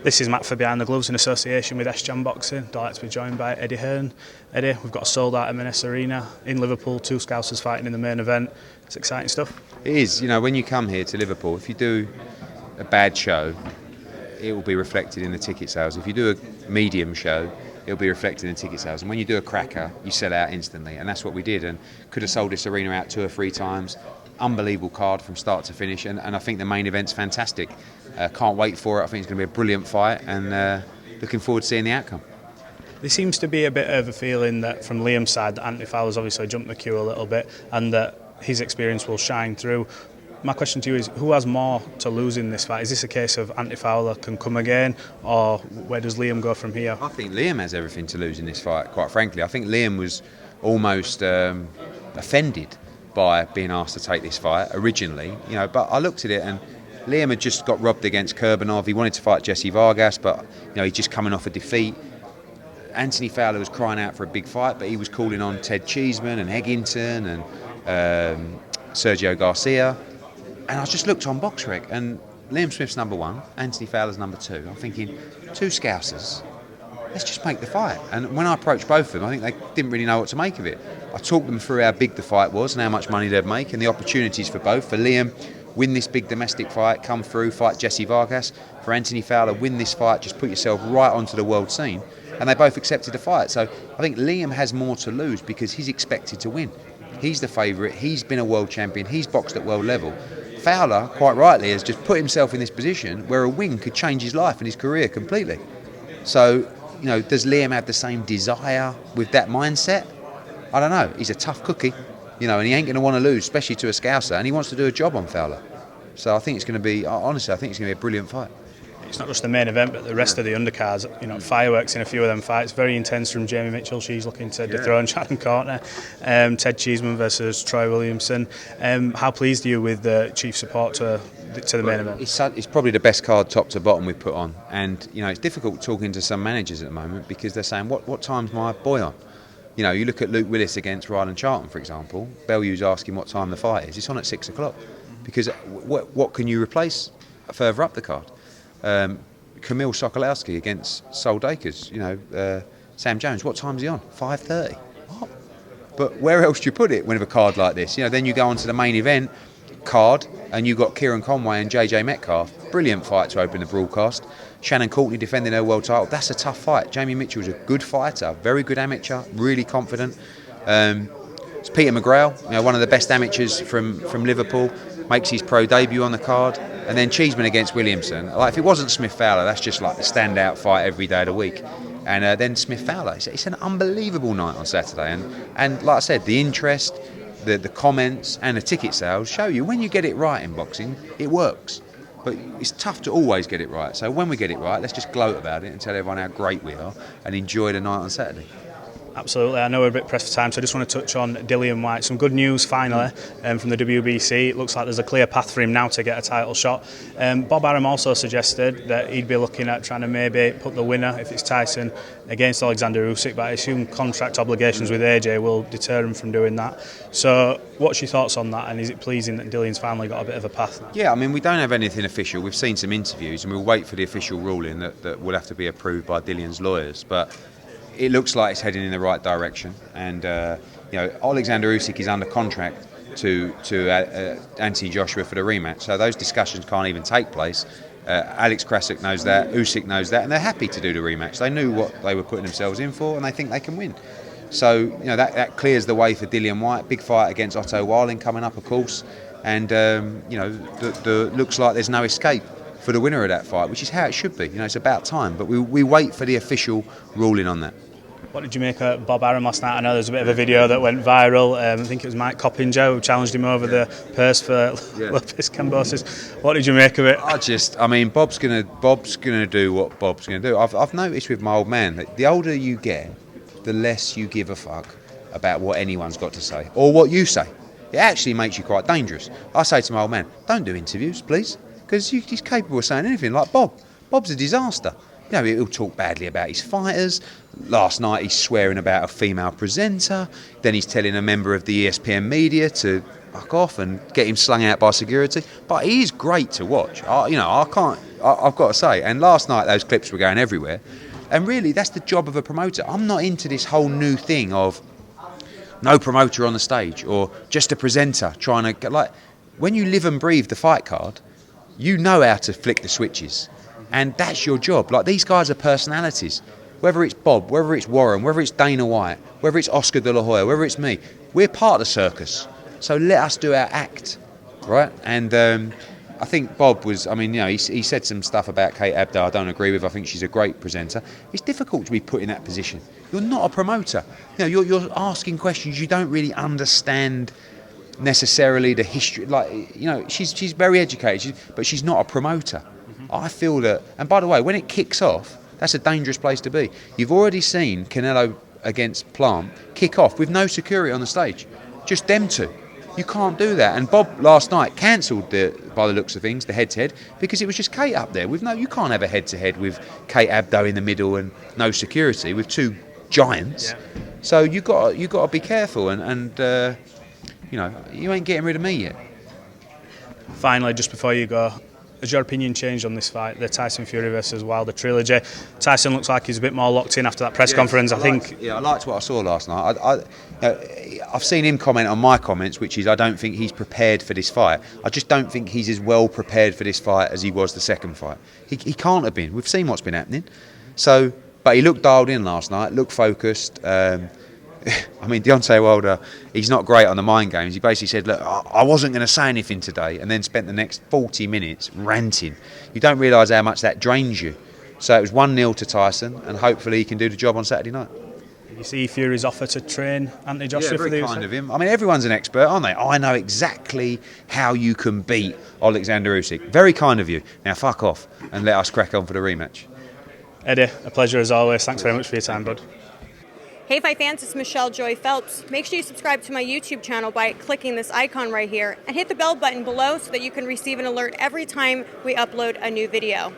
This is Matt for Behind the Gloves in association with S-Jam Boxing. Delighted to be joined by Eddie Hearn. Eddie, we've got a sold-out M&S Arena in Liverpool, 2 Scousers fighting in the main event. It's exciting stuff. It is. You know, when you come here to Liverpool, if you do a bad show, it will be reflected in the ticket sales. If you do a medium show, it'll be reflected in ticket sales. And when you do a cracker, you sell out instantly. And that's what we did. And could have sold this arena out 2 or 3 times. Unbelievable card from start to finish. And I think the main event's fantastic. Can't wait for it. I think it's going to be a brilliant fight. And looking forward to seeing the outcome. There seems to be a bit of a feeling that from Liam's side that Anthony Fowler's obviously jumped the queue a little bit and that his experience will shine through. My question to you is, who has more to lose in this fight? Is this a case of Anthony Fowler can come again, or where does Liam go from here? I think Liam has everything to lose in this fight, quite frankly. I think Liam was almost offended by being asked to take this fight originally, but I looked at it and Liam had just got robbed against Kurbanov. He wanted to fight Jesse Vargas, but he's just coming off a defeat. Anthony Fowler was crying out for a big fight, but he was calling on Ted Cheeseman and Eggington and Sergio Garcia. And I just looked on BoxRec, and Liam Smith's number 1, Anthony Fowler's number 2. I'm thinking, 2 Scousers, let's just make the fight. And when I approached both of them, I think they didn't really know what to make of it. I talked them through how big the fight was and how much money they'd make and the opportunities for both. For Liam, win this big domestic fight, come through, fight Jesse Vargas. For Anthony Fowler, win this fight, just put yourself right onto the world scene. And they both accepted the fight. So I think Liam has more to lose because he's expected to win. He's the favourite, he's been a world champion, he's boxed at world level. Fowler, quite rightly, has just put himself in this position where a win could change his life and his career completely. So, does Liam have the same desire with that mindset? I don't know. He's a tough cookie, and he ain't going to want to lose, especially to a Scouser, and he wants to do a job on Fowler. So I think it's going to be, honestly, I think it's going to be a brilliant fight. It's not just the main event, but the rest of the undercards, fireworks in a few of them fights. Very intense from Jamie Mitchell. She's looking to dethrone Shannon Courtney. Ted Cheeseman versus Troy Williamson. How pleased are you with the chief support to the main event? It's probably the best card top to bottom we've put on. And, it's difficult talking to some managers at the moment because they're saying, what time's my boy on? You look at Luke Willis against Ryland Charlton, for example. Bellew's asking what time the fight is. It's on at 6 o'clock. Because what can you replace further up the card? Kamil Sokolowski against Sol Dakers, Sam Jones, what time's he on? 5:30. What? But where else do you put it with a card like this? Then you go on to the main event card and you've got Kieran Conway and JJ Metcalf. Brilliant fight to open the broadcast. Shannon Courtney defending her world title. That's a tough fight. Jamie Mitchell's a good fighter, very good amateur, really confident. It's Peter McGrail, one of the best amateurs from Liverpool, makes his pro debut on the card. And then Cheeseman against Williamson. If it wasn't Smith Fowler, that's just like the standout fight every day of the week. And then Smith Fowler. It's an unbelievable night on Saturday. And like I said, the interest, the comments, and the ticket sales show you when you get it right in boxing, it works. But it's tough to always get it right. So when we get it right, let's just gloat about it and tell everyone how great we are and enjoy the night on Saturday. Absolutely. I know we're a bit pressed for time, so I just want to touch on Dillon White. Some good news finally from the WBC. It looks like there's a clear path for him now to get a title shot. Bob Arum also suggested that he'd be looking at trying to maybe put the winner, if it's Tyson, against Alexander Usyk, but I assume contract obligations with AJ will deter him from doing that. So what's your thoughts on that, and is it pleasing that Dillon's finally got a bit of a path now? Yeah, we don't have anything official. We've seen some interviews and we'll wait for the official ruling that will have to be approved by Dillon's lawyers. But it looks like it's heading in the right direction, and Alexander Usyk is under contract to Anthony Joshua for the rematch, so those discussions can't even take place. Alex Krasik knows that, Usyk knows that, and they're happy to do the rematch. They knew what they were putting themselves in for, and they think they can win. So that clears the way for Dillon White. Big fight against Otto Wilding coming up, of course, and looks like there's no escape for the winner of that fight, which is how it should be. It's about time, but we wait for the official ruling on that. What did you make of Bob Arum last night? I know there's a bit of a video that went viral. I think it was Mike Coppinger who challenged him over the purse for Lopez Cambosis. What did you make of it? Bob's gonna do what Bob's gonna do. I've noticed with my old man that the older you get, the less you give a fuck about what anyone's got to say or what you say. It actually makes you quite dangerous. I say to my old man, don't do interviews, please, because he's capable of saying anything. Like Bob. Bob's a disaster. He'll talk badly about his fighters. Last night he's swearing about a female presenter. Then he's telling a member of the ESPN media to fuck off and get him slung out by security. But he is great to watch. I can't. I've got to say. And last night those clips were going everywhere. And really, that's the job of a promoter. I'm not into this whole new thing of no promoter on the stage or just a presenter trying to get, like, when you live and breathe the fight card, you know how to flick the switches. And that's your job. Like, these guys are personalities. Whether it's Bob, whether it's Warren, whether it's Dana White, whether it's Oscar De La Hoya, whether it's me, we're part of the circus. So let us do our act, right? And I think Bob was, I mean, you know, he said some stuff about Kate Abdo I don't agree with. I think she's a great presenter. It's difficult to be put in that position. You're not a promoter. You know, you're asking questions you don't really understand necessarily the history. Like, you know, she's very educated, but she's not a promoter. I feel that, and by the way, when it kicks off, that's a dangerous place to be. You've already seen Canelo against Plant kick off with no security on the stage, just them two. You can't do that. And Bob last night cancelled, by the looks of things, the head-to-head because it was just Kate up there. You can't have a head-to-head with Kate Abdo in the middle and no security with two giants. Yeah. So you got to be careful, and you know, you ain't getting rid of me yet. Finally, just before you go, has your opinion changed on this fight, the Tyson Fury versus Wilder trilogy? Tyson looks like he's a bit more locked in after that press conference. I liked what I saw last night. I've seen him comment on my comments, which is I don't think he's prepared for this fight. I just don't think he's as well prepared for this fight as he was the second fight. He can't have been. We've seen what's been happening. So, but he looked dialed in last night, looked focused. I mean, Deontay Wilder, he's not great on the mind games. He basically said, look, I wasn't going to say anything today, and then spent the next 40 minutes ranting. You don't realise how much that drains you. So it was 1-0 to Tyson, and hopefully he can do the job on Saturday night. Did you see Fury's offer to train Anthony Joshua? Yeah, very kind of him. I mean, everyone's an expert, aren't they? I know exactly how you can beat Alexander Usyk. Very kind of you. Now fuck off and let us crack on for the rematch. Eddie, a pleasure as always. Thanks very much for your time, bud. Hey Fight fans, it's Michelle Joy Phelps. Make sure you subscribe to my YouTube channel by clicking this icon right here and hit the bell button below so that you can receive an alert every time we upload a new video.